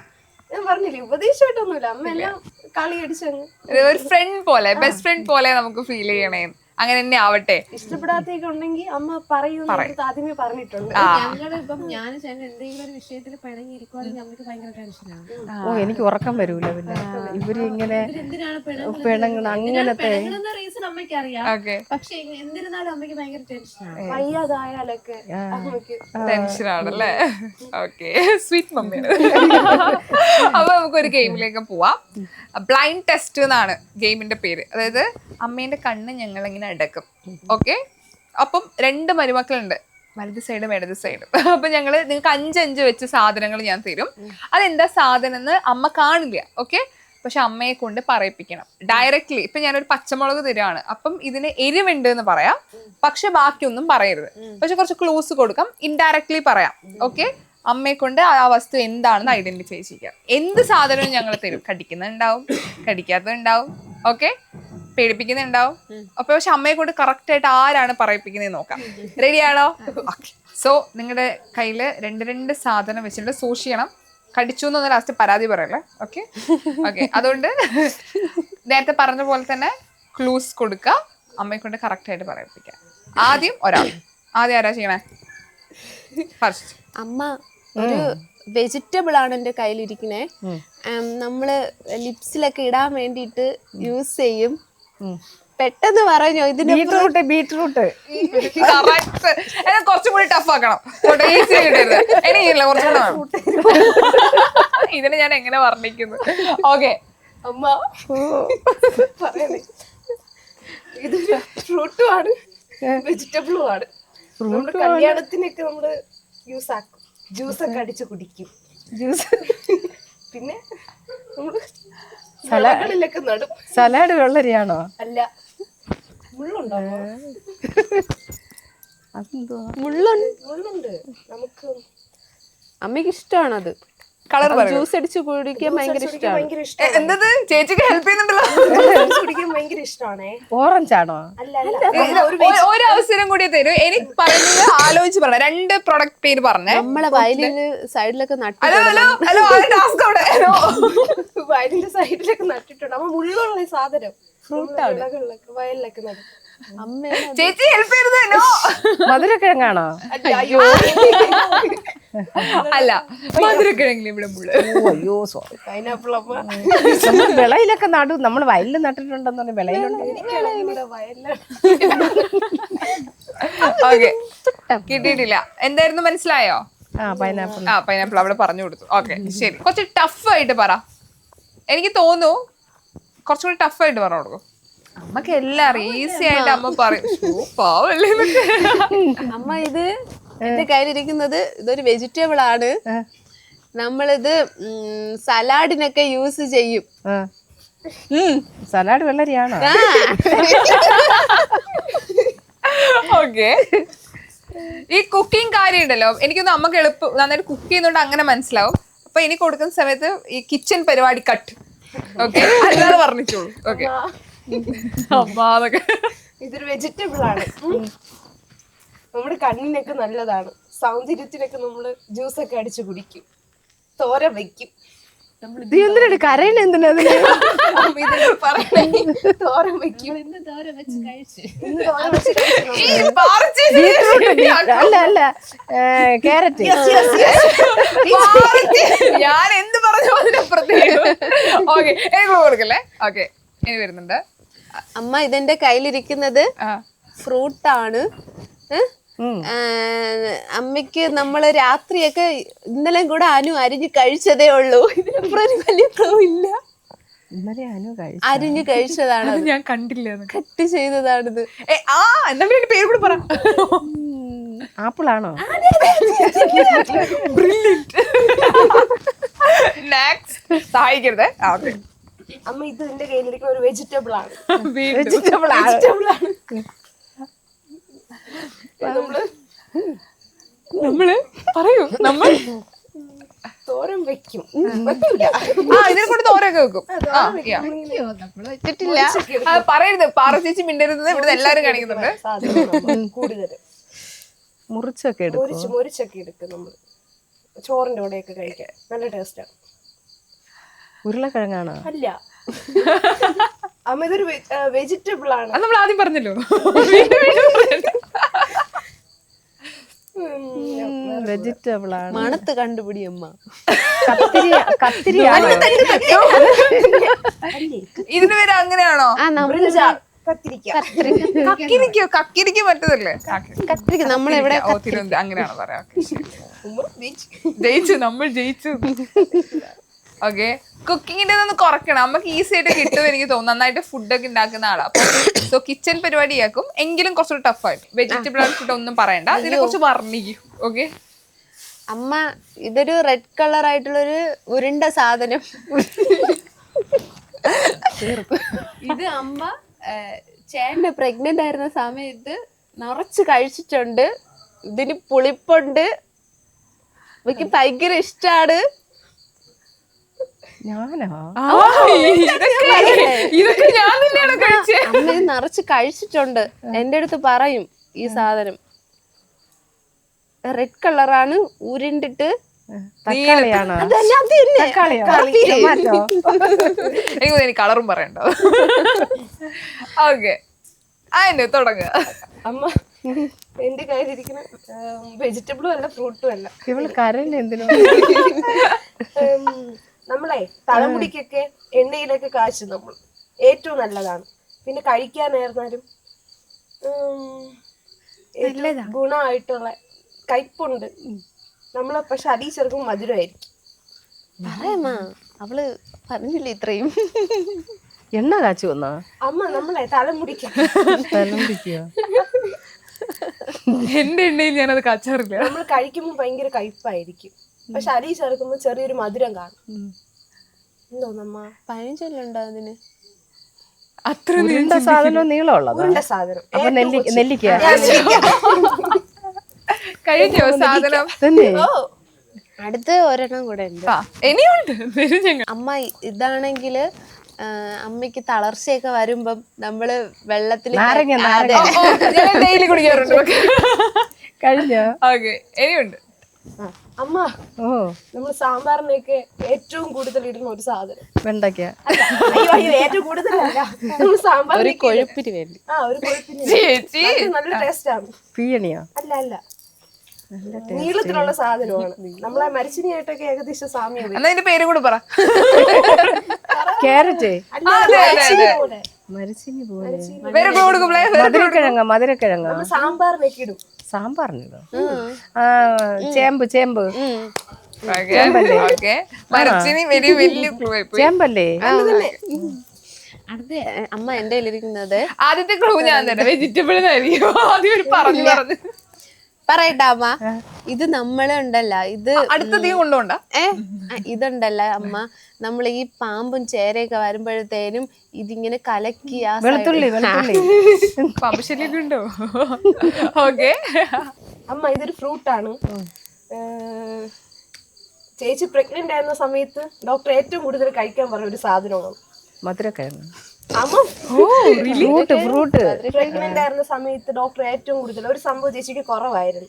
ഞാൻ പറഞ്ഞില്ലേ ഉപദേശമായിട്ടൊന്നുമില്ല. അമ്മ എല്ലാം കളി അടിച്ചങ്ങ് ഒരു ഫ്രണ്ട് പോലെ, ബെസ്റ്റ് ഫ്രണ്ട് പോലെ നമുക്ക് ഫീൽ ചെയ്യണേ. അങ്ങനെ തന്നെ ആവട്ടെ. ഇഷ്ടപ്പെടാത്തൊക്കെ ഉണ്ടെങ്കിൽ അമ്മ പറയൂന്ന് ആദ്യമേ പറഞ്ഞിട്ടുണ്ട്. ഞങ്ങളിപ്പം ഞാൻ എന്തെങ്കിലും ഒരു വിഷയത്തിൽ പിണങ്ങിയിരിക്കുവാണെങ്കിൽ അമ്മയ്ക്ക് ഭയങ്കര ടെൻഷനാണ്. എനിക്ക് ഉറക്കം വരൂല. പിന്നെ ഇവര് ഇങ്ങനെ പിണങ്ങണം അങ്ങനത്തെ റീസൺ അമ്മയ്ക്ക് അറിയാം. പക്ഷെ എന്നിരുന്നാലും അമ്മയ്ക്ക് ഭയങ്കര ടെൻഷനാണ്. വയ്യാതായാലൊക്കെ അമ്മയ്ക്ക് ടെൻഷനാണല്ലേ? Okay, sweet മമ്മിയാണ്. അപ്പൊ നമുക്കൊരു ഗെയിമിലേക്ക് പോവാം. ബ്ലൈൻഡ് ടെസ്റ്റ് എന്നാണ് ഗെയിമിന്റെ പേര്. അതായത് അമ്മേന്റെ കണ്ണ് ഞങ്ങൾ ഇങ്ങനെ അടക്കും. ഓക്കെ, അപ്പം 2 മരുമക്കളുണ്ട്, വലത് സൈഡും ഇടത് സൈഡും. അപ്പൊ നിങ്ങൾക്ക് 5 വെച്ച് സാധനങ്ങൾ ഞാൻ തരും. അതെന്താ സാധനം എന്ന് അമ്മ കാണില്ല. ഓക്കെ, പക്ഷെ അമ്മയെ കൊണ്ട് പറയിപ്പിക്കണം ഡയറക്ട്ലി. ഇപ്പൊ ഞാനൊരു പച്ചമുളക് തരുവാണ്, അപ്പം ഇതിന് എരിവുണ്ട് എന്ന് പറയാം, പക്ഷെ ബാക്കിയൊന്നും പറയരുത്. പക്ഷെ കുറച്ച് ക്ലൂസ് കൊടുക്കാം, ഇൻഡയറക്ട്ലി പറയാം. ഓക്കെ, അമ്മയെ കൊണ്ട് ആ വസ്തു എന്താണെന്ന് ഐഡന്റിഫൈ ചെയ്യാം. എന്ത് സാധനവും ഞങ്ങൾ തരും. കടിക്കുന്നുണ്ടാവും, കടിക്കാത്തതുണ്ടാവും, ഓക്കെ, പേടിപ്പിക്കുന്നുണ്ടാവും. അപ്പൊ പക്ഷെ അമ്മയെ കൊണ്ട് കറക്റ്റ് ആയിട്ട് ആരാണ് പറയിപ്പിക്കുന്നത് നോക്കാം. റെഡിയാണോ? ഓക്കെ. സോ നിങ്ങളുടെ കയ്യില് 2 സാധനം വെച്ചിട്ട് സൂക്ഷിക്കണം. കടിച്ചു എന്നൊന്ന് ലാസ്റ്റ് പരാതി പറയല്ലേ? Okay okay. അതുകൊണ്ട് നേരത്തെ പറഞ്ഞ പോലെ തന്നെ ക്ലൂസ് കൊടുക്കുക, അമ്മയെ കൊണ്ട് കറക്റ്റ് ആയിട്ട് പറയിപ്പിക്കാം. ആദ്യം ആരാ ചെയ്യണേ? ഫസ്റ്റ് അമ്മ ഒരു വെജിറ്റബിൾ ആണ് എന്റെ കയ്യിലിരിക്കണേ. നമ്മള് ലിപ്സിലൊക്കെ ഇടാൻ വേണ്ടിട്ട് യൂസ് ചെയ്യും. പെട്ടെന്ന് പറഞ്ഞോ. ഇതിന് ബീട്രൂട്ട്. കുറച്ചും കൂടി ടഫ് ആക്കണം. എനിക്കില്ല, കുറച്ചുകൂടെ ഇതിന് ഞാൻ എങ്ങനെ വർണ്ണിക്കുന്നു? ഓക്കെ അമ്മ പറയണേ, ഇതൊരു ഫ്രൂട്ടും ആണ് വെജിറ്റബിളും ആണ്. നമ്മുടെ കല്യാണത്തിനൊക്കെ നമ്മള് യൂസ് ആക്കും. ജ്യൂസൊക്കെ അടിച്ച് കുടിക്കും. ജ്യൂസ് പിന്നെ നമ്മള് വിളകളിലൊക്കെ നടും. സലാഡ് വെള്ളരിയാണോ? അല്ല, മുള്ളുണ്ടോ? അതെന്തുവാ? മുള്ളുണ്ട്. നമുക്ക് അമ്മയ്ക്ക് ഇഷ്ടമാണത്. കളർ പറയൂ. ജ്യൂസ് അടിച്ച് കുടിക്കാൻ ഭയങ്കര ഇഷ്ടമാണ്. ഭയങ്കര ഇഷ്ടമാണ്. എന്തത് ചേച്ചിക്ക് ഹെൽപ്പ് ചെയ്യുന്നുണ്ടല്ലോ. കുടിക്കാൻ ഭയങ്കര ഇഷ്ടമാണേ. ഓറഞ്ച് ആണോ? അല്ല അല്ല, ഒരു അവസരം കൂടി തരൂ. എനിക്ക് പറയുന്നത് ആലോചിച്ച് പറഞ്ഞ 2 പ്രൊഡക്റ്റ് പേര് പറഞ്ഞേ. നമ്മളെ വയലിന് സൈഡിലൊക്കെ നട്ടു. ഹലോ ഹലോ ഹലോ ടാസ്ക് അവിടെ. വയലിന്റെ സൈഡിലൊക്കെ നട്ടിട്ടുണ്ട്. അമ്മ മുള്ളുള്ള സാധനം ഫ്രൂട്ടാണ് വയലിലൊക്കെ നടും. അമ്മ ചേച്ചി ഹെൽപ്പ് ചെയ്തത് നോ. മധുരക്കിഴങ്ങാണോ? അയ്യോ, അല്ല മധുരക്കിഴങ്ങിലും ഇവിടെ മുള്ളു. അയ്യോ സോറി. പൈനാപ്പിൾ അമ്മ. നമ്മൾ വിളയിലൊക്കെ നടും. നമ്മൾ വയലിൽ നട്ടിട്ടുണ്ടെന്ന് പറഞ്ഞാൽ വിളയിലുണ്ട്. ഇവിടെ വയലിലാണ്. ഓക്കെ, കിട്ടിയിട്ടില്ല. എന്തായിരുന്നു മനസ്സിലായോ? പൈനാപ്പിൾ. പൈനാപ്പിൾ അവിടെ പറഞ്ഞു കൊടുത്തു. ഓക്കെ ശരി. കുറച്ച് ടഫ് ആയിട്ട് പറ. എനിക്ക് തോന്നുന്നു കുറച്ചുകൂടി ടഫ് ആയിട്ട് പറഞ്ഞു കൊടുക്കും. അമ്മക്ക് എല്ലാം ഈസി ആയിട്ട് അമ്മ പറയും. പാവല്ലേ എന്നൊക്കെ. അമ്മ ഇത് എന്റെ കയ്യിലിരിക്കുന്നത് ഇതൊരു വെജിറ്റബിൾ ആണ്. നമ്മളിത് സലാഡിനൊക്കെ യൂസ് ചെയ്യും. സലാഡ് വെള്ളരിയാണോ? ഓക്കെ. ഈ കുക്കിംഗ് കാര്യം ഉണ്ടല്ലോ, എനിക്കൊന്നും അമ്മക്ക് എളുപ്പം നന്നായിട്ട് കുക്ക് ചെയ്യുന്നോണ്ട് അങ്ങനെ മനസ്സിലാവും. അപ്പൊ എനിക്ക് കൊടുക്കുന്ന സമയത്ത് ഈ കിച്ചൺ പരിപാടി കട്ട്. ഓക്കെ, അല്ലാതെ പറഞ്ഞിച്ചോളൂ. ഓക്കെ. ഇതൊരു വെജിറ്റബിൾ ആണ്. നമ്മുടെ കണ്ണിനൊക്കെ നല്ലതാണ്. സൗന്ദര്യത്തിനൊക്കെ നമ്മള് ജ്യൂസൊക്കെ അടിച്ചു കുടിക്കും. തോരൻ വെക്കും. എന്തിനാണ് കരയണ? എന്തിനാ തോരൻ വെക്കും. അല്ല അല്ല, ക്യാരറ്റ്. ഞാൻ എന്ത് പറഞ്ഞു അതിനപ്പുറത്തേക്ക്. ഓക്കെ, എനിക്ക് കൊടുക്കല്ലേ. ഓക്കെ, ഇനി വരുന്നുണ്ട്. അമ്മ ഇതെന്റെ കയ്യിലിരിക്കുന്നത് ഫ്രൂട്ടാണ്. അമ്മയ്ക്ക് നമ്മള് രാത്രിയൊക്കെ ഇന്നലെ കൂടെ അനു അരിഞ്ഞ് കഴിച്ചതേ ഉള്ളൂ. ഇതിനപ്പുറം ഒരു വലിയ ക്ലൂ ഇല്ല. ഇന്നലെ അനു കഴിച്ചു. അരിഞ്ഞ് കഴിച്ചതാണ്. ഞാൻ കണ്ടില്ല. കട്ട് ചെയ്തതാണിത്. എന്താ പേര് കൂടെ പറ. ആപ്പിളാണോ? നെക്സ്റ്റ് സഹായിക്കരുത്. ഓക്കെ. അമ്മ ഇത് എന്റെ കയ്യിലിരിക്കുന്ന ഒരു വെജിറ്റബിൾ ആണ്. വെജിറ്റബിൾ ആണ്. നമ്മള് പറയൂ. നമ്മൾ തോരൻ വെക്കും. വെക്കൂല. ഇതിനെ കൊണ്ട് തോരൊക്കെ വെക്കും. വെച്ചിട്ടില്ല. പറയരുത്. പാറ ചേച്ചി മിണ്ടരുത്. ഇവിടെ എല്ലാരും കാണിക്കുന്നുണ്ട്. കൂടുതൽ മുറിച്ചൊക്കെ എടുക്കും. മുരിച്ചൊക്കെ എടുക്കും നമ്മള്. ചോറിന്റെ കൂടെയൊക്കെ കഴിക്കാൻ നല്ല ടേസ്റ്റാണ്. ഉരുളക്കിഴങ്ങാണോ? അല്ല, അമ്മ ഇതൊരു വെജിറ്റബിൾ ആണ്. നമ്മൾ ആദ്യം പറഞ്ഞല്ലോ. വെജിറ്റബിൾ ആണ്. മണത്ത് കണ്ടുപിടി അമ്മ. കത്തിരിയാണോ? ഇതിന് പേര് അങ്ങനെയാണോ? കത്തിരിക്ക. കക്കിരിക്ക മറ്റതല്ലേ? കത്തിരിക്ക നമ്മളെവിടെ അങ്ങനെയാണോ പറയാ? ജയിച്ചു, നമ്മൾ ജയിച്ചു. ഓക്കെ, കുക്കിങ്ങിന്റെ ഒന്ന് കുറയ്ക്കണം. നമുക്ക് ഈസി ആയിട്ട് കിട്ടും എനിക്ക് തോന്നുന്നു. നന്നായിട്ട് ഫുഡൊക്കെ ഉണ്ടാക്കുന്ന ആളാ. സോ കിച്ചൺ പരിപാടിയാക്കും. എങ്കിലും കുറച്ചുകൂടി ടഫായിട്ട് വെജിറ്റബിൾ ഫുഡ് ഒന്നും പറയണ്ട. ഇതിനെ കുറിച്ച് വർണ്ണിക്കും. ഓക്കെ. അമ്മ ഇതൊരു റെഡ് കളർ ആയിട്ടുള്ളൊരു ഉരുണ്ട സാധനം. ഇത് അമ്മ ചേട്ടന് പ്രഗ്നന്റ് ആയിരുന്ന സമയത്ത് നിറച്ച് കഴിച്ചിട്ടുണ്ട്. ഇതിന് പുളിപ്പുണ്ട്. എനിക്ക് ഭയങ്കര ഇഷ്ടാണ്. ഞാനോ? ഇതൊക്കെ ഞാൻ തന്നെയാണ് കഴിച്ചത്. അമ്മ ഇത് നിറച്ച് കഴിച്ചിട്ടുണ്ട്. എന്റെ അടുത്ത് പറയും ഈ സാധനം റെഡ് കളറാണ്, ഉരുണ്ടിട്ട്. തക്കാളിയാണോ? എനിക്ക് കളറും പറയണ്ടോ? ഓക്കെ, അതിന് തുടങ്ങുക. അമ്മ എന്റെ കയ്യിലിരിക്കുന്ന വെജിറ്റബിളും അല്ല ഫ്രൂട്ടും അല്ല. ഇവള് കരയില്ല എന്തിനോ? നമ്മളെ തലമുടിക്കൊക്കെ എണ്ണയിലൊക്കെ കാച്ചും നമ്മൾ. ഏറ്റവും നല്ലതാണ്. പിന്നെ കഴിക്കാനായിരുന്നാലും ഗുണമായിട്ടുള്ള കയ്പുണ്ട്. നമ്മളെ പക്ഷെ അതിൽ ചെറുക്കും മധുരമായിരിക്കും. പറയാ അവള് പറഞ്ഞില്ലേ ഇത്രയും. എണ്ണ കാച്ചു വന്നോ അമ്മ? നമ്മളെ തലമുടിക്കോ? എന്റെ എണ്ണയിൽ ഞാനത് കാച്ചാറില്ല. നമ്മൾ കഴിക്കുമ്പോൾ ഭയങ്കര കയ്പായിരിക്കും. പക്ഷെ അരി ചേർക്കുമ്പോൾ ചെറിയൊരു മധുരം കാണും. എന്തോന്നമ്മ 15 കൊല്ലമുണ്ടോ അതിന്? അത്ര ഉരുണ്ട സാധനവും നീളമുള്ളത്. ഉരുണ്ട സാധനം. അപ്പൊ നെല്ലിക്ക കഴിഞ്ഞോ സാധനം? തന്നെ അടുത്ത് ഒരെണ്ണം കൂടെ ഉണ്ട്. ഇനിയുണ്ട് വരും ഞങ്ങൾ. അമ്മ ഇതാണെങ്കില് അമ്മയ്ക്ക് തളർച്ചയൊക്കെ വരുമ്പം നമ്മള് വെള്ളത്തിൽ നാരങ്ങ ഡെയിലി കുടിക്കാറുണ്ട്. കഴിഞ്ഞോ? ഓക്കെ ഇനിയുണ്ട്. അമ്മ ഓ നമ്മൾ സാമ്പാറിനൊക്കെ ഏറ്റവും കൂടുതൽ ഇടുന്ന ഒരു സാധനം. വെണ്ടയ്ക്ക. അയ്യോ ഏറ്റവും കൂടുതലല്ല, നമ്മൾ സാമ്പാറിന് കൊഴുപ്പിന് വേണ്ടി. ഒരു കൊഴുപ്പിന് ചേച്ചി നല്ല ടേസ്റ്റ് ആണ്. പീയണിയോ? അല്ല അല്ല, നീളത്തിലുള്ള സാധനമാണ്. നമ്മളെ മരിച്ചിനിയായിട്ടൊക്കെ ഏകദേശം സാമ്യം വരും. എന്നാ ഇതിന്റെ പേര് കൂടെ പറ. ക്യാരറ്റ്. മരിച്ചിനി പോലെ. മരച്ചിനി പോലെ. പേര് കൊടുക്കും. മധുരക്കിഴങ്ങ് നമ്മൾ സാമ്പാറിനൊക്കെ ഇടും. സാമ്പാറിനിടോ? ചേമ്പ് മരച്ചിനി വലിയ വലിയ ക്ലൂ ആയി പോയി. ചേമ്പല്ലേ? അടുത്ത അമ്മ എന്റെ കയ്യിലിരിക്കുന്നത് ആദ്യത്തെ ക്ലൂ ഞാൻ തന്നെ വെജിറ്റബിൾ ആയിരിക്കും. ആദ്യം ഒരു പറഞ്ഞു പറയട്ടാ അമ്മ, ഇത് നമ്മളെ ഉണ്ടല്ല, ഇത് അടുത്തധികം കൊണ്ടുപോണ്ട. ഇതുണ്ടല്ല അമ്മ, നമ്മൾ ഈ പാമ്പും ചേരയൊക്കെ വരുമ്പോഴത്തേനും ഇതിങ്ങനെ കലക്കി ആ വെളുത്തുള്ളി. പാമ്പശല്യൊക്കെ ഉണ്ടോ? ഓക്കെ അമ്മ ഇതൊരു ഫ്രൂട്ടാണ്. ചേച്ചി പ്രഗ്നന്റ് ആയിരുന്ന സമയത്ത് ഡോക്ടർ ഏറ്റവും കൂടുതൽ കഴിക്കാൻ പറഞ്ഞ ഒരു സാധനമാണ്. മധുരക്കിഴങ്ങ്. അമ്മ ഫ്രൂട്ട്. പ്രഗ്നന്റ് ആയിരുന്ന സമയത്ത് ഡോക്ടർ ഏറ്റവും കൂടുതൽ ഒരു സംഭവം ചേച്ചിക്ക് കുറവായിരുന്നു.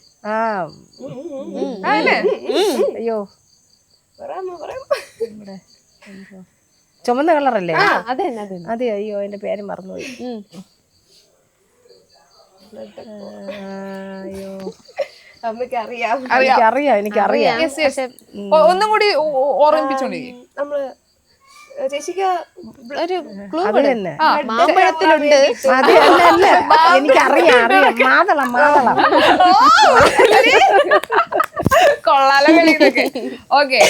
അയ്യോ പറയാമോ? ചുമന്ന കളറല്ലേ? അതെ. അതെ. അയ്യോ എന്റെ പേര് മറന്നുപോയി. അയ്യോ അമ്മക്ക് അറിയാം. എനിക്കറിയാം. ഒന്നും കൂടി ഓർമ്മിപ്പിച്ചോണ്ടിരിക്കും. നമ്മള് ചേച്ചിക്ക് ഒരു ക്ലൂ അത് തന്നെ. മാമ്പഴത്തിലുണ്ട്. അല്ല എനിക്കറിയാം. മാതളം. കൊള്ളാല കളിയൊക്കെ. ഓക്കെ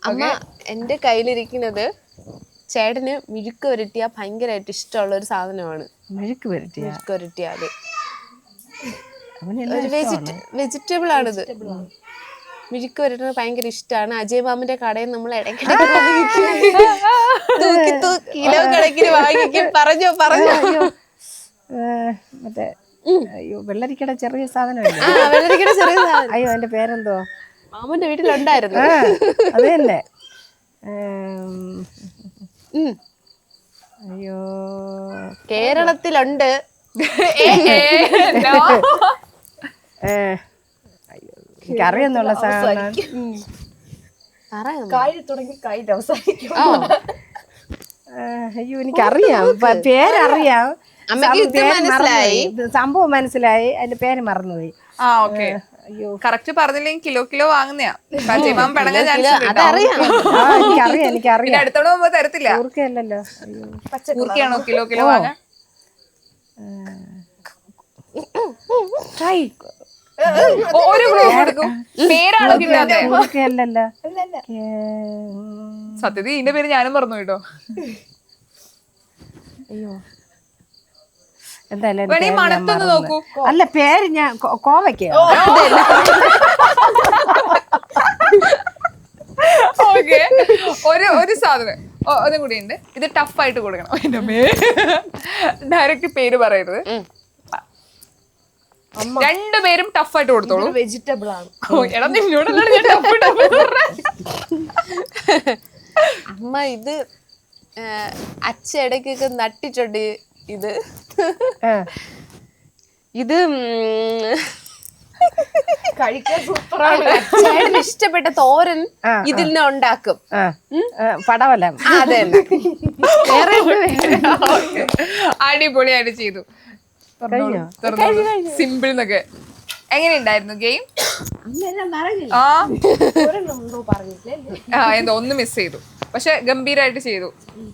അമ്മ എന്റെ കയ്യിലിരിക്കുന്നത് ചേട്ടന് മിഴുക്ക് വരട്ടിയ ഭയങ്കരമായിട്ട് ഇഷ്ടമുള്ള ഒരു സാധനമാണ്. മെഴുക്ക് വരട്ടിയ മിഴുക്ക് വരട്ടിയാല് അവനെല്ലാം ഒരു വെജിറ്റബിൾ ആണിത്. മിഴുക്ക് വരട്ടുന്നത് ഭയങ്കര ഇഷ്ടമാണ്. അജയ് മാമിന്റെ കടയിൽ നമ്മൾ ഇടയ്ക്കിടയ്ക്ക് കിലോ കണക്കിന് വാങ്ങിക്കും. പറഞ്ഞോ. മറ്റേ അയ്യോ വെള്ളരിക്കട ചെറിയ സാധനമല്ലേ? വെള്ളരിക്കയുടെ ചെറിയ സാധനം. അയ്യോ എന്റെ പേരെന്തോ? മാമന്റെ വീട്ടിലുണ്ടായിരുന്നു. അത് തന്നെ. അയ്യോ കേരളത്തിലുണ്ട്. എനിക്കറിയാന്നുള്ള സാധനം. കായൽ തുടങ്ങി കായൽ അവസാനിക്കും. അയ്യോ എനിക്കറിയാം, പേരറിയാം. സംഭവം മനസ്സിലായി, അതിന്റെ പേര് മറന്നുപോയി. ഓക്കെ കറക്റ്റ് പറഞ്ഞില്ലെങ്കിൽ കിലോ വാങ്ങുന്നയാ. എനിക്കറിയാം. അടുത്തോടെ പോകുമ്പോ തരത്തില്ല. ഊർക്കയല്ലല്ലോ. ഊർക്കയാണോ കിലോ വാങ്ങാൻ? ഒരു ക്ലൂ കൊടുക്കും. പേരാണോ കിട്ടാതെ? ഊർക്കയല്ലല്ലോ. സത്യത്തിൽ ഇതിന്റെ പേര് ഞാനും മറന്നു കേട്ടോ. അയ്യോ എന്തായാലും വേണേ മണത്തൊന്ന് നോക്കൂ. അല്ല പേര് ഞാൻ കോവയ്ക്ക്. ഓക്കെ ഒരു സാധനം ഒന്നും കൂടി ഉണ്ട്. ഇത് ടഫ് ആയിട്ട് കൊടുക്കണം. ഡയറക്റ്റ് പേര് പറയരുത്. രണ്ടുപേരും ടഫ് ആയിട്ട് കൊടുത്തോളൂ. വെജിറ്റബിൾ ആണ്. എടാ നിന്നോടല്ലേ ഞാൻ ടഫ് അമ്മ ഇത് അച്ഛ ഇടയ്ക്കൊക്കെ നട്ടിട്ടുണ്ട്. ഇത് കഴിക്കാൻ സൂപ്പറാണ്. ചേട്ടന് ഇഷ്ടപ്പെട്ട തോരൻ ഇതിൽ നിന്ന് ഉണ്ടാക്കും. പടവലം. അതെ. അടിപൊളിയായിട്ട് ചെയ്തു. സിമ്പിൾ എന്നൊക്കെ. എങ്ങനെയുണ്ടായിരുന്നു ഗെയിം? എന്തോ ഒന്ന് മിസ് ചെയ്തു, പക്ഷെ ഗംഭീരമായിട്ട് ചെയ്തു.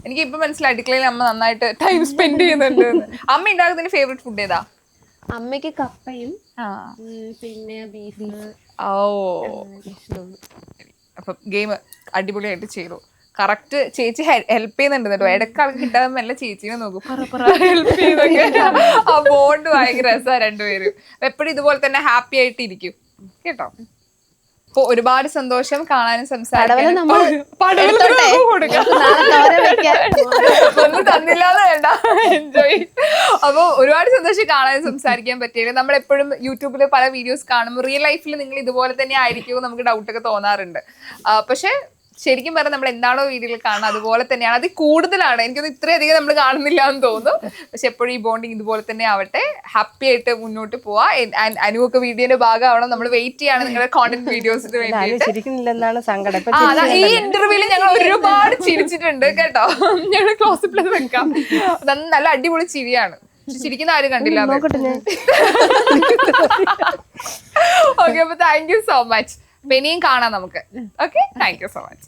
എനിക്ക് ഇപ്പൊ മനസ്സിലായി അടുക്കളയിൽ അമ്മ നന്നായിട്ട് ടൈം സ്പെൻഡ് ചെയ്യുന്നുണ്ട്. അമ്മ ഉണ്ടാക്കുന്നതിന്റെ ഫേവറേറ്റ് ഫുഡ് ഏതാ? അമ്മയ്ക്ക് കപ്പയും പിന്നെ ബീഫ്. അപ്പൊ ഗെയിം അടിപൊളിയായിട്ട് ചെയ്തു. കറക്റ്റ് ചേച്ചി ഹെൽപ്പ് ചെയ്യുന്നുണ്ട് കേട്ടോ. ഇടയ്ക്ക് ആൾക്ക് കിട്ടാതെ നല്ല ചേച്ചീനെ നോക്കും. ഹെൽപ്പ് ചെയ്തൊക്കെ. ആ ബോണ്ട് ഭയങ്കര രസമാണ് രണ്ടുപേരും. എപ്പോഴും ഇതുപോലെ തന്നെ ഹാപ്പി ആയിട്ട് ഇരിക്കും കേട്ടോ. അപ്പൊ ഒരുപാട് സന്തോഷം കാണാനും പടവലം സംസാരിക്കാനും. നമ്മൾ പടവലം എടുത്തോട്ടെ? കൊടുക്കാം. നമുക്ക് നാളെ തോരൻ വെക്കാം. ഒന്നും തന്നില്ലാന്ന് വേണ്ട, എൻജോയ്. അപ്പൊ ഒരുപാട് സന്തോഷം കാണാനും സംസാരിക്കാൻ പറ്റിയത്. നമ്മൾ എപ്പോഴും യൂട്യൂബിൽ പല വീഡിയോസ് കാണുമ്പോൾ റിയൽ ലൈഫിൽ നിങ്ങൾ ഇതുപോലെ തന്നെ ആയിരിക്കുമോ നമുക്ക് ഡൗട്ടൊക്കെ തോന്നാറുണ്ട്. പക്ഷെ ശരിക്കും പറഞ്ഞാൽ നമ്മൾ എന്താണോ വീഡിയോയിൽ കാണുന്നത് അതുപോലെ തന്നെയാണ്, അത് കൂടുതലാണ്. എനിക്കൊന്നും ഇത്രയധികം നമ്മൾ കാണുന്നില്ല എന്ന് തോന്നുന്നു. പക്ഷെ എപ്പോഴും ഈ ബോണ്ടിങ് ഇതുപോലെ തന്നെ ആവട്ടെ, ഹാപ്പി ആയിട്ട് മുന്നോട്ട് പോവാ. അനുവൊക്കെ വീഡിയോയുടെ ഭാഗമാവണം. നമ്മൾ വെയിറ്റ് ചെയ്യാണ് നിങ്ങളുടെ കോണ്ടന്റ് വീഡിയോസിന് വേണ്ടിയിട്ട്. ചിരിക്കുന്നില്ലെന്നാണ് സങ്കടം. ഇപ്പൊ ഈ ഇന്റർവ്യൂവിൽ ഞങ്ങൾ ഒരുപാട് ചിരിച്ചിട്ടുണ്ട് കേട്ടോ. ഞങ്ങൾ ക്ലോസപ്പിൽ വെക്കാം. നല്ല അടിപൊളി ചിരിയാണ്. ചിരിക്കുന്ന ആരും കണ്ടില്ല. ഓക്കെ, അപ്പൊ താങ്ക് യു സോ മച്ച്. ഇനിയും കാണാം നമുക്ക്. Okay, thank you so much.